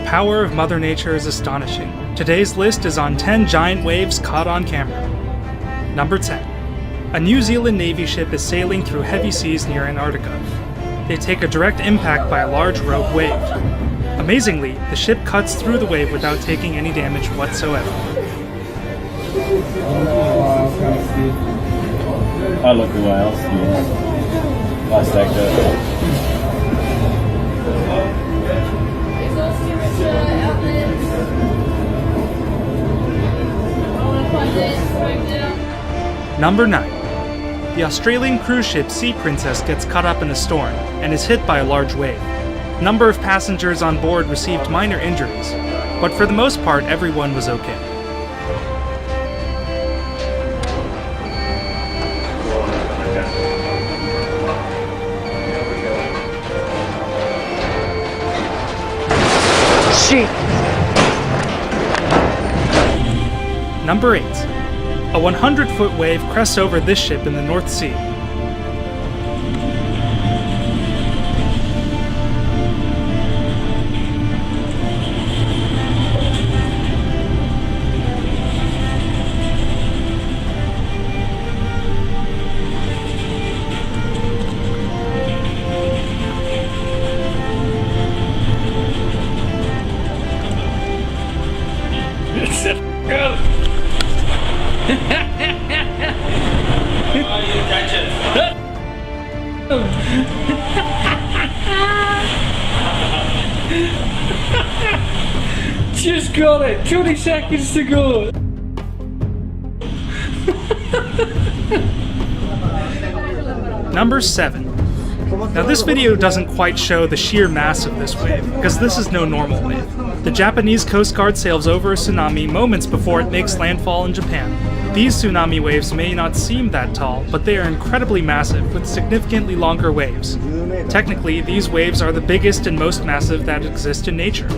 power of Mother Nature is astonishing. Today's list is on 10 giant waves caught on camera. Number 10. A New Zealand Navy ship is sailing through heavy seas near Antarctica. They take a direct impact by a large rogue wave. Amazingly, the ship cuts through the wave without taking any damage whatsoever. Oh, look who else is. Last sector. Number 9. The Australian cruise ship Sea Princess gets caught up in a storm and is hit by a large wave. A number of passengers on board received minor injuries, but for the most part everyone was okay. Number 8. A 100-foot wave crests over this ship in the North Sea. Just got it! 20 seconds to go! Number 7. Now this video doesn't quite show the sheer mass of this wave, because this is no normal wave. The Japanese Coast Guard sails over a tsunami moments before it makes landfall in Japan. These tsunami waves may not seem that tall, but they are incredibly massive, with significantly longer waves. Technically, these waves are the biggest and most massive that exist in nature.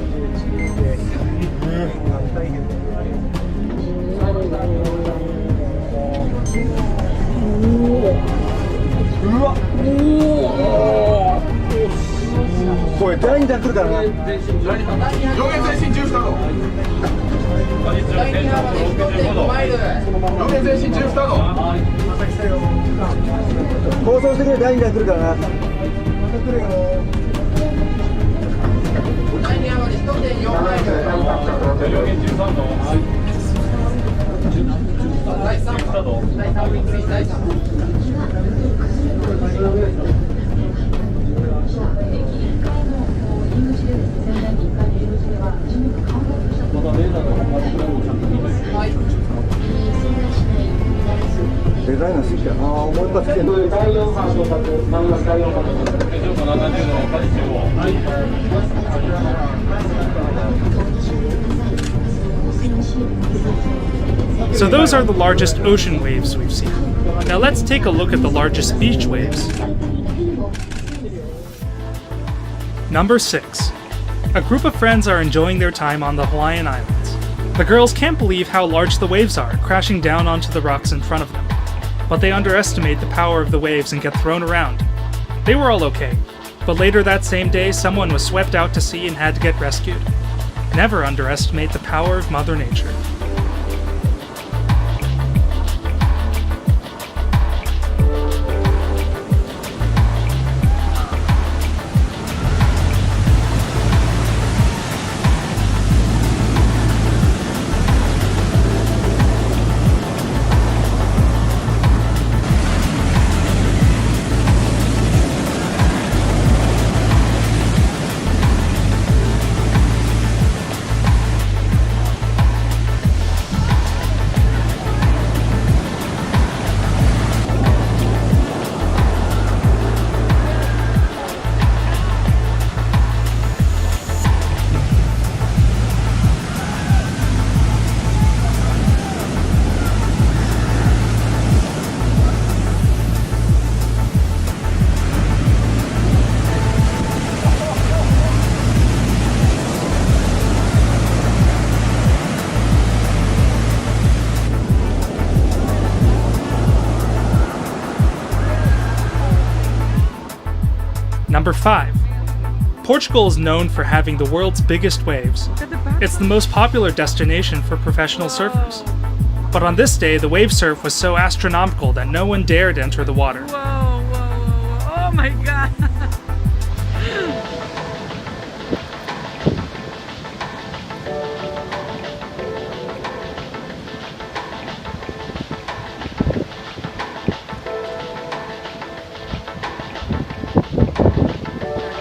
So those are the largest ocean waves we've seen. Now let's take a look at the largest beach waves. Number 6. A group of friends are enjoying their time on the Hawaiian Islands. The girls can't believe how large the waves are, crashing down onto the rocks in front of them. But they underestimate the power of the waves and get thrown around. They were all okay, but later that same day someone was swept out to sea and had to get rescued. Never underestimate the power of Mother Nature. Number 5. Portugal is known for having the world's biggest waves. It's the most popular destination for professional surfers. But on this day, the wave surf was so astronomical that no one dared enter the water. Whoa, whoa, whoa. Oh my god.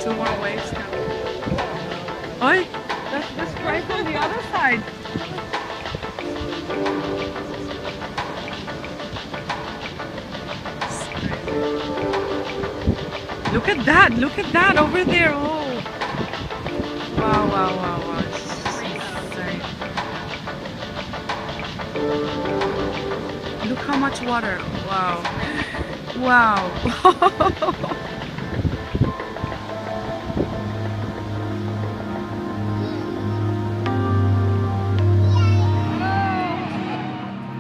Two more waves coming. Oi, let's try from the other side. Look at that over there. Oh. Wow, wow, wow, wow. It's insane. Look how much water. Wow. Wow.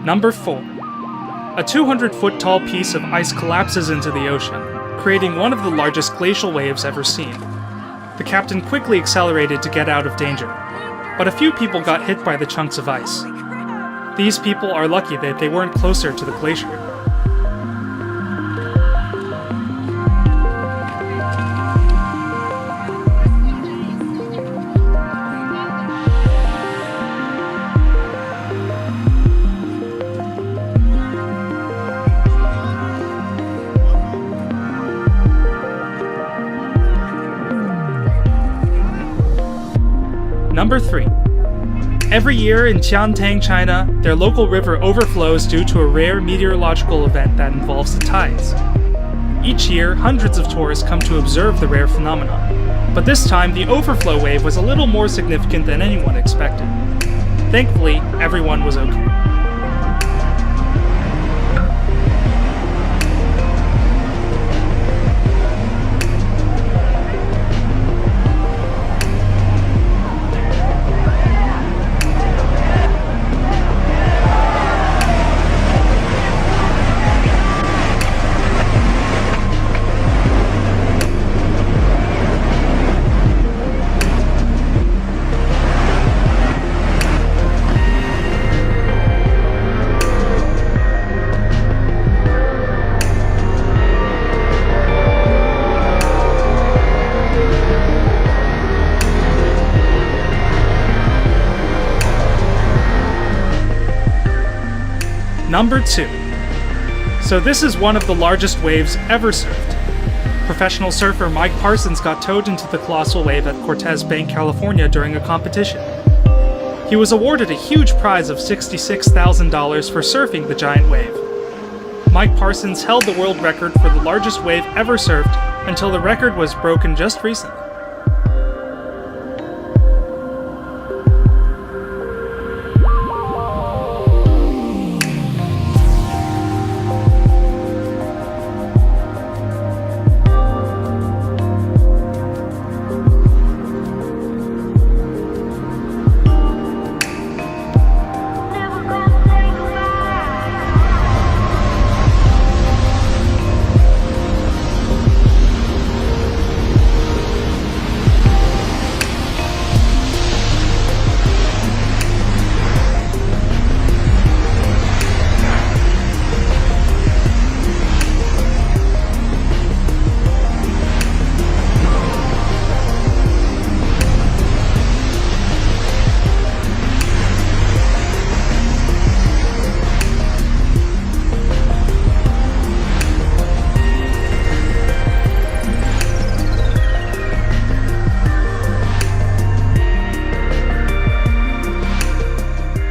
Number 4. A 200-foot tall piece of ice collapses into the ocean, creating one of the largest glacial waves ever seen. The captain quickly accelerated to get out of danger, but a few people got hit by the chunks of ice. These people are lucky that they weren't closer to the glacier. Number 3. Every year in Qiantang, China, their local river overflows due to a rare meteorological event that involves the tides. Each year, hundreds of tourists come to observe the rare phenomenon, but this time the overflow wave was a little more significant than anyone expected. Thankfully, everyone was okay. Number 2. So this is one of the largest waves ever surfed. Professional surfer Mike Parsons got towed into the colossal wave at Cortez Bank, California during a competition. He was awarded a huge prize of $66,000 for surfing the giant wave. Mike Parsons held the world record for the largest wave ever surfed until the record was broken just recently.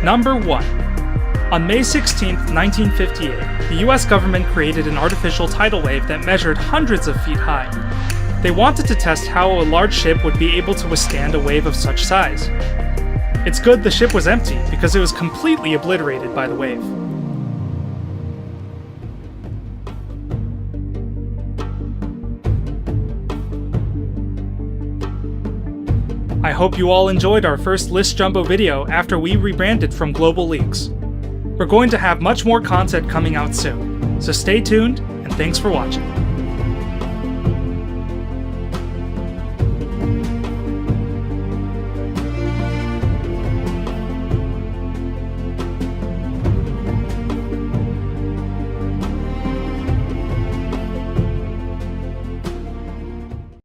Number 1. On May 16, 1958, the US government created an artificial tidal wave that measured hundreds of feet high. They wanted to test how a large ship would be able to withstand a wave of such size. It's good the ship was empty because it was completely obliterated by the wave. I hope you all enjoyed our first ListJumbo video after we rebranded from Global Leaks. We're going to have much more content coming out soon, so stay tuned and thanks for watching.